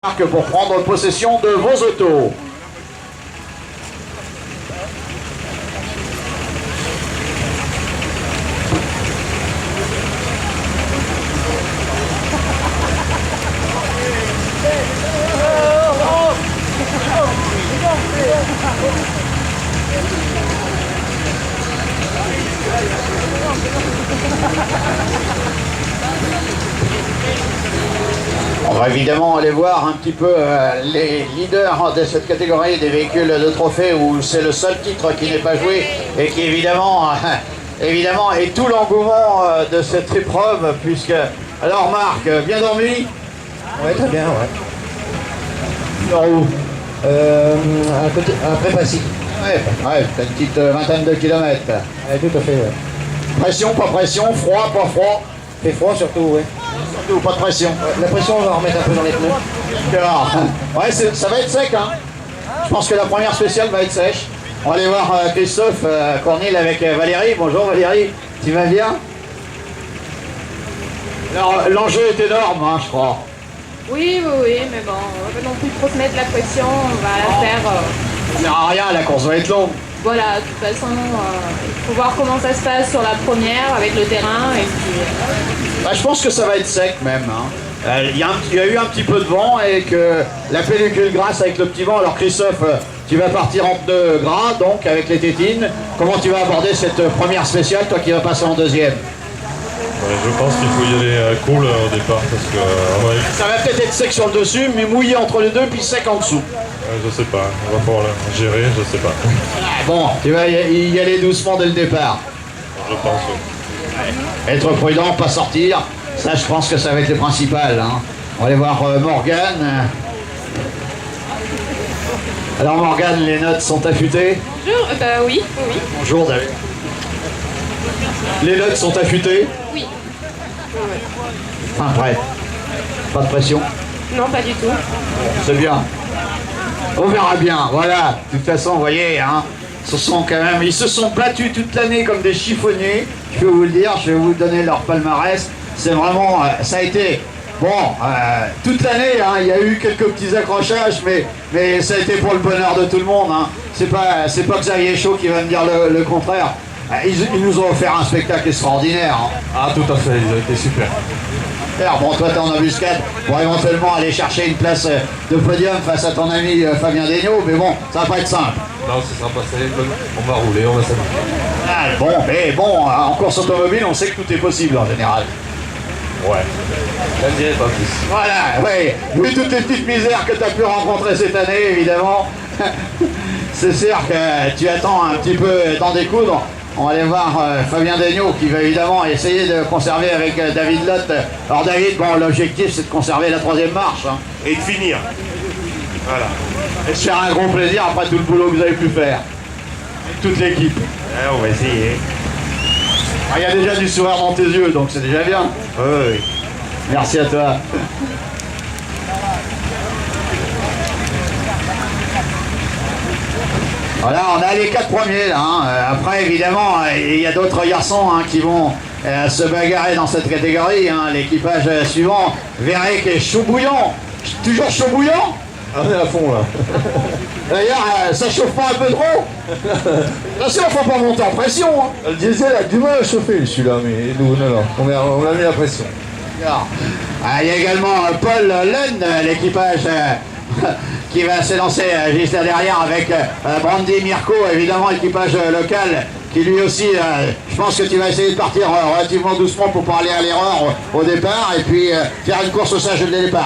Pour prendre possession de vos autos. On va évidemment aller voir un petit peu les leaders de cette catégorie des véhicules de trophée où c'est le seul titre qui n'est pas joué et qui évidemment est tout l'engouement de cette épreuve puisque... Alors Marc, bien dormi? Ouais, très bien, ouais. Alors où? À Pré-Passy. Ouais, t'as une petite vingtaine de kilomètres. Ouais, tout à fait, ouais. Pression, pas pression, froid, pas froid? Fait froid surtout, ouais. Surtout pas de pression. La pression, on va en remettre un peu dans les pneus. Alors, ouais, ça va être sec, hein. Je pense que la première spéciale va être sèche. On va aller voir Christophe Cornil avec Valérie. Bonjour Valérie, tu vas bien? Alors, l'enjeu est énorme, hein, je crois. Oui, mais bon, on va pas non plus trop se mettre la pression, on va la faire. Ça sert à rien, la course va être longue. Voilà, de toute façon, il faut voir comment ça se passe sur la première avec le terrain et puis. Bah, je pense que ça va être sec même. Hein. Il y a eu un petit peu de vent et que la pellicule grasse avec le petit vent. Alors Christophe, tu vas partir en pneus gras, donc avec les tétines. Comment tu vas aborder cette première spéciale, toi qui vas passer en deuxième? Je pense qu'il faut y aller cool au départ parce que... Ça va peut-être être sec sur le dessus, mais mouillé entre les deux, puis sec en dessous. je sais pas, on va pouvoir gérer, je sais pas. Bon, tu vas y aller doucement dès le départ. Je pense, oui. Être prudent, pas sortir, ça je pense que ça va être le principal. Hein. On va aller voir Morgane. Alors Morgane, les notes sont affûtées? Bonjour, oui. Bonjour David. Les notes sont affûtées? Oui. Enfin prêt. Pas de pression? Non, pas du tout. C'est bien. On verra bien, voilà. De toute façon, vous voyez, hein, ils se sont battus toute l'année comme des chiffonniers. Je peux vous le dire, je vais vous donner leur palmarès. C'est vraiment, ça a été, bon, toute l'année, hein, il y a eu quelques petits accrochages, mais ça a été pour le bonheur de tout le monde. Hein. C'est pas Xavier Chaud qui va me dire le contraire. Ils nous ont offert un spectacle extraordinaire. Hein. Ah, tout à fait, ils ont été super. Alors, bon, toi t'es en embuscade pour éventuellement aller chercher une place de podium face à ton ami Fabien Desgnaux, mais bon, ça va pas être simple. Non, ce sera pas simple, on va rouler, on va s'amuser. Ah, bon, mais bon, en course automobile, on sait que tout est possible en général. Ouais. Je ne dirais pas plus. Voilà, oui, vu toutes les petites misères que tu as pu rencontrer cette année, évidemment, c'est sûr que tu attends un petit peu d'en découdre. On va aller voir Fabien Desgnaux qui va évidemment essayer de conserver avec David Lotte. Alors David, bon, l'objectif c'est de conserver la troisième marche. Hein. Et de finir. Voilà. Et de faire un gros plaisir après tout le boulot que vous avez pu faire. Et toute l'équipe. On va essayer. Il y a déjà du sourire dans tes yeux, donc c'est déjà bien. Oui. Merci à toi. Voilà, on a les 4 premiers là. Hein. Après, évidemment, il y a d'autres garçons hein, qui vont se bagarrer dans cette catégorie. Hein. L'équipage suivant, Vérec et chaud bouillant. Toujours chaud bouillant? On est à fond là. D'ailleurs, ça chauffe pas un peu trop? Attention, faut pas monter en pression. Hein. Le diesel a du mal à chauffer celui-là, mais nous, non, on a mis la pression. Alors, il y a également Paul Lund, l'équipage qui va s'élancer juste derrière avec Brandy Mirko, évidemment équipage local, qui lui aussi, je pense que tu vas essayer de partir relativement doucement pour pas aller à l'erreur au départ et puis faire une course au sage dès le départ.